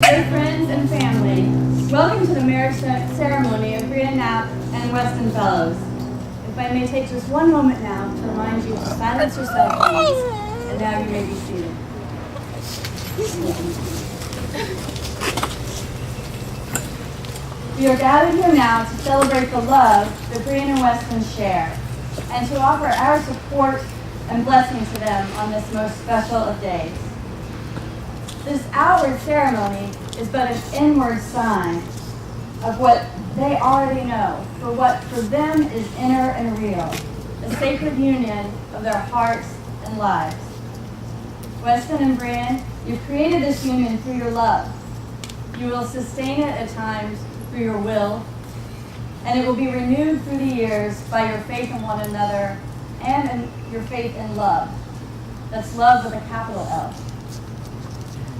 Dear friends and family, welcome to the marriage ceremony of Brijan and Weston Fellows. If I may take just one moment now to remind you to silence your cell phones, and now you may be seated. We are gathered here now to celebrate the love that Brijan and Weston share, and to offer our support and blessing to them on this most special of days. This outward ceremony is but an inward sign of what they already know, for what for them is inner and real, a sacred union of their hearts and lives. Weston and Brijan, you've created this union through your love. You will sustain it at times through your will, and it will be renewed through the years by your faith in one another and in your faith in love. That's love with a capital L.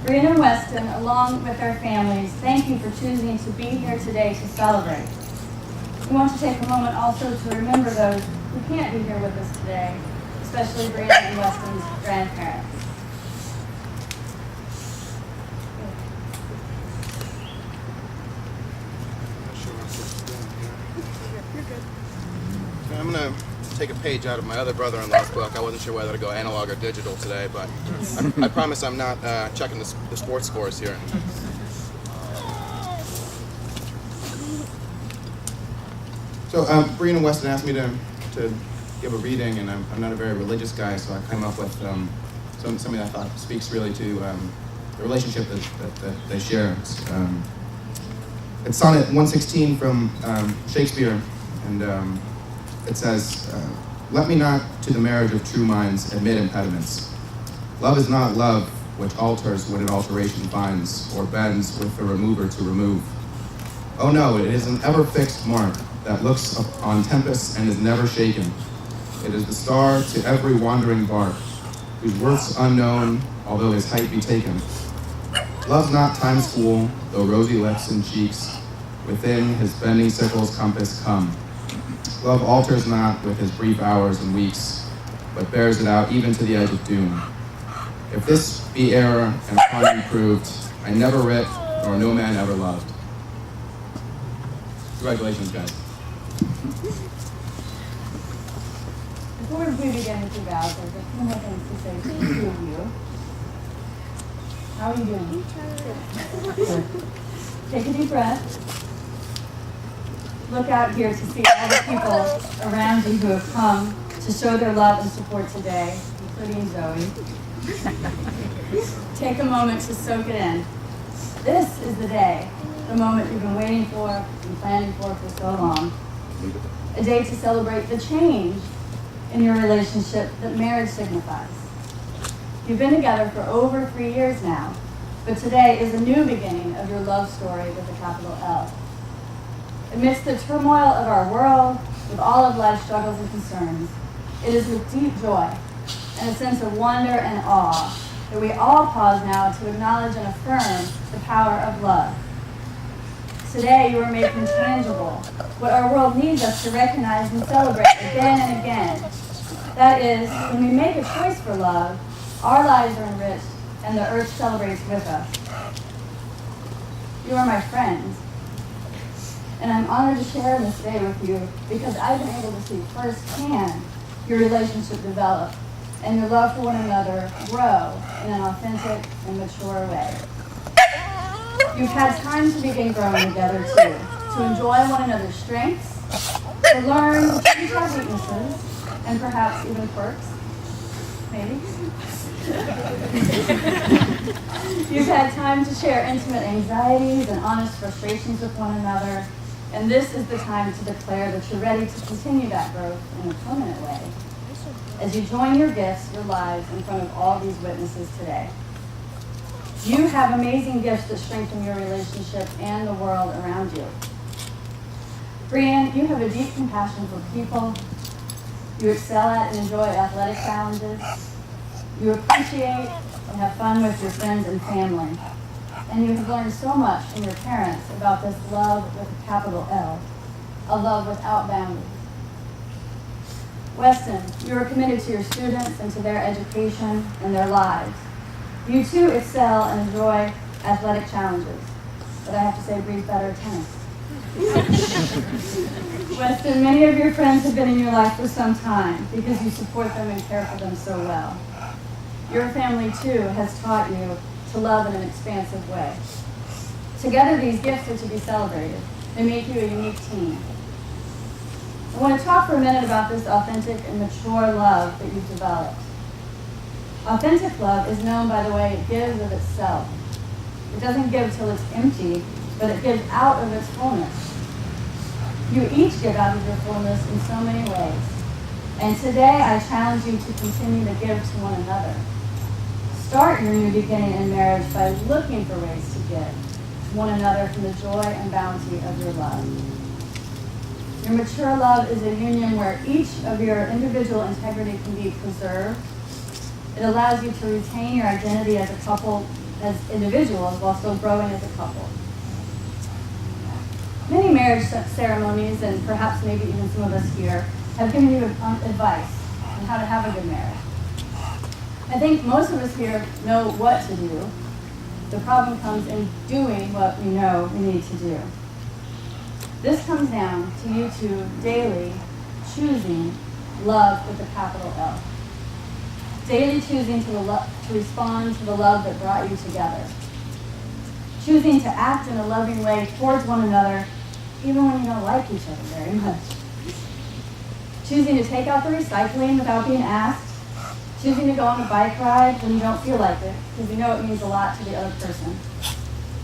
Brijan and Weston, along with their families, thank you for choosing to be here today to celebrate. We want to take a moment also to remember those who can't be here with us today, especially Brijan and Weston's grandparents. I'm going to take a page out of my other brother-in-law's book. I wasn't sure whether to go analog or digital today, but I promise I'm not checking the sports scores here. So Brijan and Weston asked me to give a reading, and I'm not a very religious guy, so I came up with something that I thought speaks really to the relationship that they share. It's Sonnet 116 from Shakespeare, and it says, let me not to the marriage of true minds admit impediments. Love is not love which alters what an alteration finds, or bends with the remover to remove. Oh no, it is an ever-fixed mark that looks on tempests and is never shaken. It is the star to every wandering bark, whose worth's unknown, although his height be taken. Love's not time's fool, though rosy lips and cheeks within his bending sickle's compass come. Love alters not with his brief hours and weeks, but bears it out even to the edge of doom. If this be error and upon me proved, I never writ, nor no man ever loved. Congratulations, guys. Before we begin with your vows, there's a few more things to say to the two of you. How are you doing? Good. Take a deep breath. Look out here to see all the people around you who have come to show their love and support today, including Zoe. Take a moment to soak it in. This is the day, the moment you've been waiting for and planning for so long. A day to celebrate the change in your relationship that marriage signifies. You've been together for over 3 years now, but today is a new beginning of your love story with a capital L. Amidst the turmoil of our world, with all of life's struggles and concerns, it is with deep joy and a sense of wonder and awe that we all pause now to acknowledge and affirm the power of love. Today, you are making tangible what our world needs us to recognize and celebrate again and again. That is, when we make a choice for love, our lives are enriched and the earth celebrates with us. You are my friends, and I'm honored to share in this day with you because I've been able to see firsthand your relationship develop and your love for one another grow in an authentic and mature way. You've had time to begin growing together too, to enjoy one another's strengths, to learn each other's weaknesses, and perhaps even quirks, maybe. You've had time to share intimate anxieties and honest frustrations with one another, and this is the time to declare that you're ready to continue that growth in a permanent way as you join your gifts, your lives, in front of all these witnesses today. You have amazing gifts that strengthen your relationship and the world around you. Brijan, you have a deep compassion for people. You excel at and enjoy athletic challenges. You appreciate and have fun with your friends and family. And you have learned so much from your parents about this love with a capital L, a love without boundaries. Weston, you are committed to your students and to their education and their lives. You too excel and enjoy athletic challenges. But I have to say, Bree's better at tennis. Weston, many of your friends have been in your life for some time because you support them and care for them so well. Your family, too, has taught you to love in an expansive way. Together, these gifts are to be celebrated. They make you a unique team. I want to talk for a minute about this authentic and mature love that you've developed. Authentic love is known by the way it gives of itself. It doesn't give till it's empty, but it gives out of its fullness. You each give out of your fullness in so many ways. And today I challenge you to continue to give to one another. Start your new beginning in marriage by looking for ways to give to one another from the joy and bounty of your love. Your mature love is a union where each of your individual integrity can be preserved. It allows you to retain your identity as a couple, as individuals, while still growing as a couple. Many marriage ceremonies, and perhaps maybe even some of us here, have given you advice on how to have a good marriage. I think most of us here know what to do. The problem comes in doing what we know we need to do. This comes down to you two daily choosing love with a capital L. Daily choosing to respond to the love that brought you together. Choosing to act in a loving way towards one another, even when you don't like each other very much. Choosing to take out the recycling without being asked. Choosing to go on a bike ride when you don't feel like it, because you know it means a lot to the other person.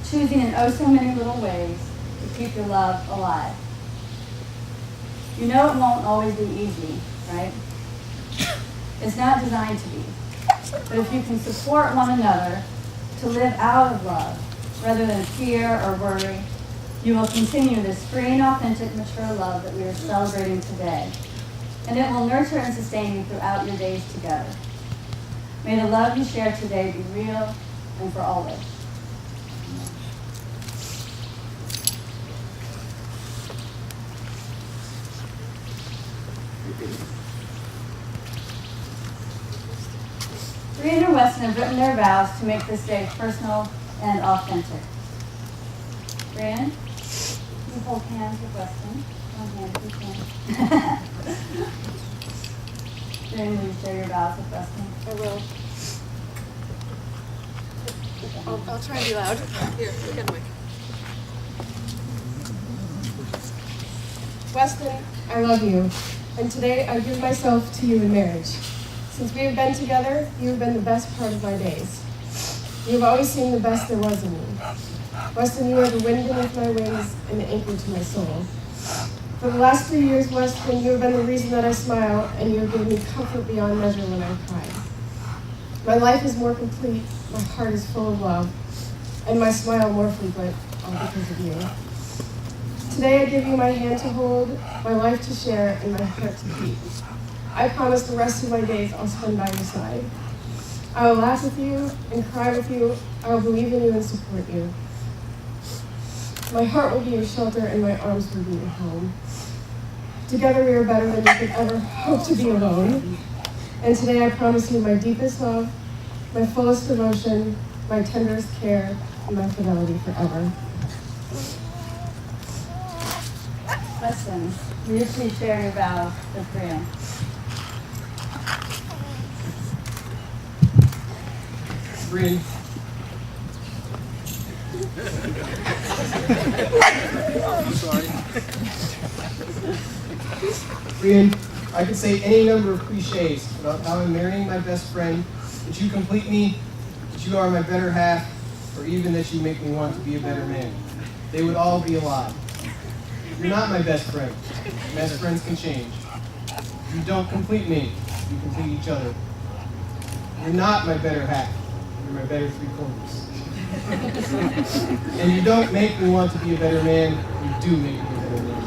Choosing in oh so many little ways to keep your love alive. You know it won't always be easy, right? It's not designed to be. But if you can support one another to live out of love, rather than fear or worry, you will continue this free and authentic, mature love that we are celebrating today. And it will nurture and sustain you throughout your days together. May the love you share today be real and for always. Brijan and Weston have written their vows to make this day personal and authentic. Brijan, you hold hands with Weston. One hand if you can. Brijan, will you share your vows with Weston? I will. I'll try and be loud. Here, look at the mic. Weston, I love you, and today I give myself to you in marriage. Since we have been together, you have been the best part of my days. You have always seen the best there was in me. Weston, you are the wind beneath my wings and the anchor to my soul. For the last 3 years, Weston, you have been the reason that I smile, and you have given me comfort beyond measure when I cry. My life is more complete, my heart is full of love, and my smile more frequent, all because of you. Today I give you my hand to hold, my life to share, and my heart to keep. I promise the rest of my days I'll spend by your side. I will laugh with you and cry with you. I will believe in you and support you. My heart will be your shelter and my arms will be your home. Together we are better than you could ever hope to be alone. And today I promise you my deepest love, my fullest devotion, my tenderest care, and my fidelity forever. Weston, will you please share your vows with Brijan? Brijan. I'm sorry. Brijan, I could say any number of cliches about how I'm marrying my best friend, that you complete me, that you are my better half, or even that you make me want to be a better man. They would all be a lie. You're not my best friend. Best friends can change. You don't complete me. You complete each other. You're not my better half. You're my better three-quarters. And you don't make me want to be a better man. You do make me a better man.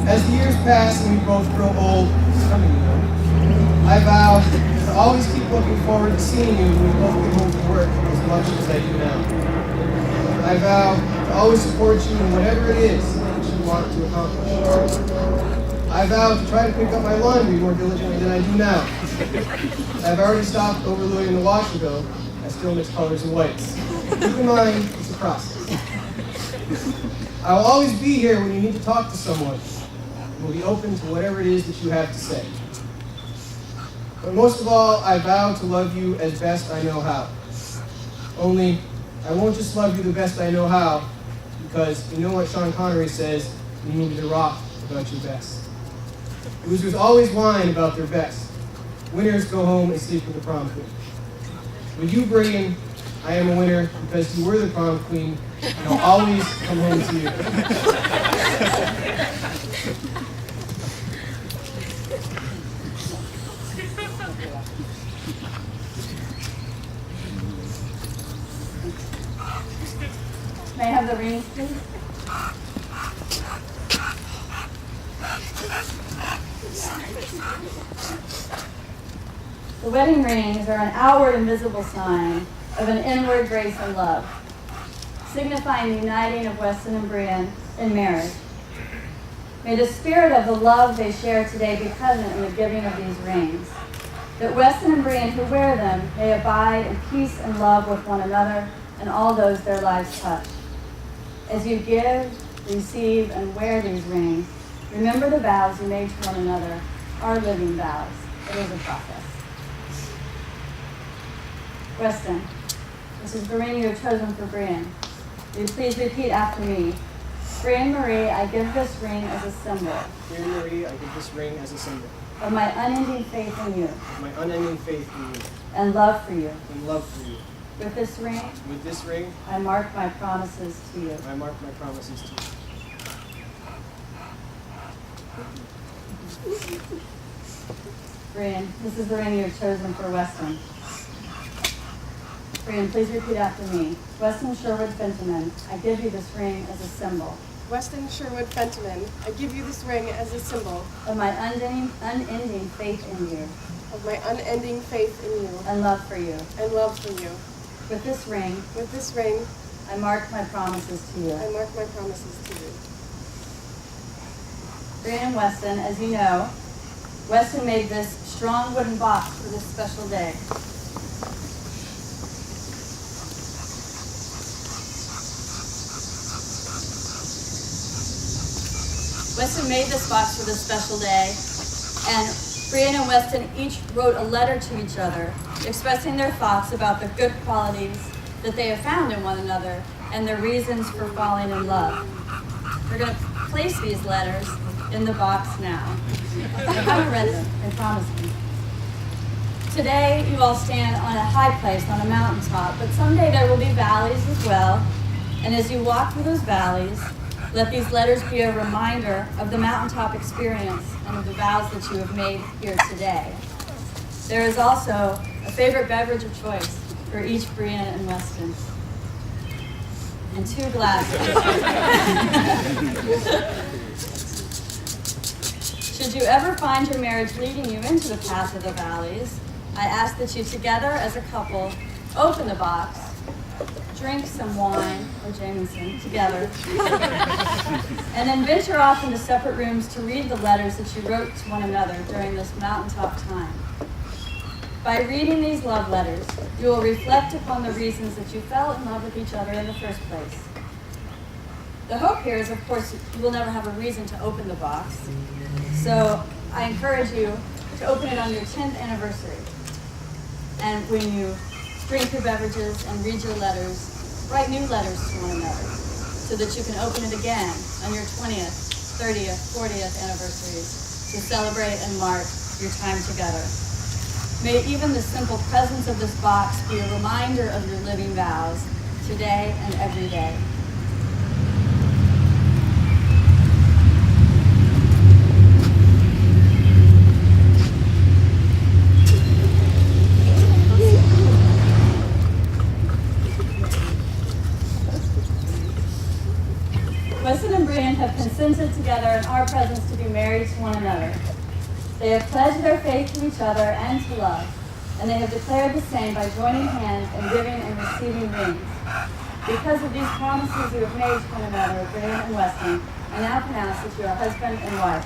As the years pass and we both grow old, it's coming, you know, I vow to always keep looking forward to seeing you when we both get home from work as much as I do now. I vow to always support you in whatever it is that you want to accomplish. I vow to try to pick up my laundry more diligently than I do now. I've already stopped overloading the washer bill, still mix colors and whites. Keep in mind, it's a process. I will always be here when you need to talk to someone, and will be open to whatever it is that you have to say. But most of all, I vow to love you as best I know how. Only, I won't just love you the best I know how, because you know what Sean Connery says, you need to rock about your best. Losers always whine about their best. Winners go home and sleep with the prom queen. With you, Brijan, I am a winner because you were the prom queen, and I'll always come home to you. May I have the rings, please? The wedding rings are an outward and visible sign of an inward grace and love, signifying the uniting of Weston and Brijan in marriage. May the spirit of the love they share today be present in the giving of these rings, that Weston and Brijan who wear them may abide in peace and love with one another and all those their lives touch. As you give, receive, and wear these rings, remember the vows you made to one another, our living vows. It is a process. Weston, this is the ring you have chosen for Brijan. Will you please repeat after me? Brian Marie, I give this ring as a symbol. Brian Marie, I give this ring as a symbol of my unending faith in you. of my unending faith in you and love for you. and love for you. With this ring, With this ring, I mark my promises to you. I mark my promises to you. Brian, this is the ring you have chosen for Weston. Brian, please repeat after me. Weston Sherwood Fentiman, I give you this ring as a symbol Weston Sherwood Fentiman, I give you this ring as a symbol of my unending faith in you of my unending faith in you and love for you. and love for you. With this ring, With this ring, I mark my promises to you. I mark my promises to you. Brian and Weston, as you know, Weston made this strong wooden box for this special day. Weston made this box for this special day, and Brian and Weston each wrote a letter to each other, expressing their thoughts about the good qualities that they have found in one another and their reasons for falling in love. We're going to place these letters in the box now. I haven't read them, I promise you. Today, you all stand on a high place, on a mountaintop, but someday there will be valleys as well, and as you walk through those valleys, let these letters be a reminder of the mountaintop experience and of the vows that you have made here today. There is also a favorite beverage of choice for each Brian and Weston. And 2 glasses. Should you ever find your marriage leading you into the path of the valleys, I ask that you together as a couple open the box, drink some wine or Jameson together, and then venture off into separate rooms to read the letters that you wrote to one another during this mountaintop time. By reading these love letters, you will reflect upon the reasons that you fell in love with each other in the first place. The hope here is, of course, you will never have a reason to open the box. So I encourage you to open it on your 10th anniversary. And when you drink your beverages and read your letters, write new letters to one another so that you can open it again on your 20th, 30th, 40th anniversaries to celebrate and mark your time together. May even the simple presence of this box be a reminder of your living vows today and every day. Weston and Brian have consented together in our presence to be married to one another. They have pledged their faith to each other and to love, and they have declared the same by joining hands and giving and receiving rings. Because of these promises you have made to one another, Brian and Weston, I now pronounce that you are husband and wife.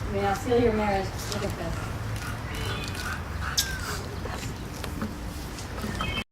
You may now seal your marriage with a kiss.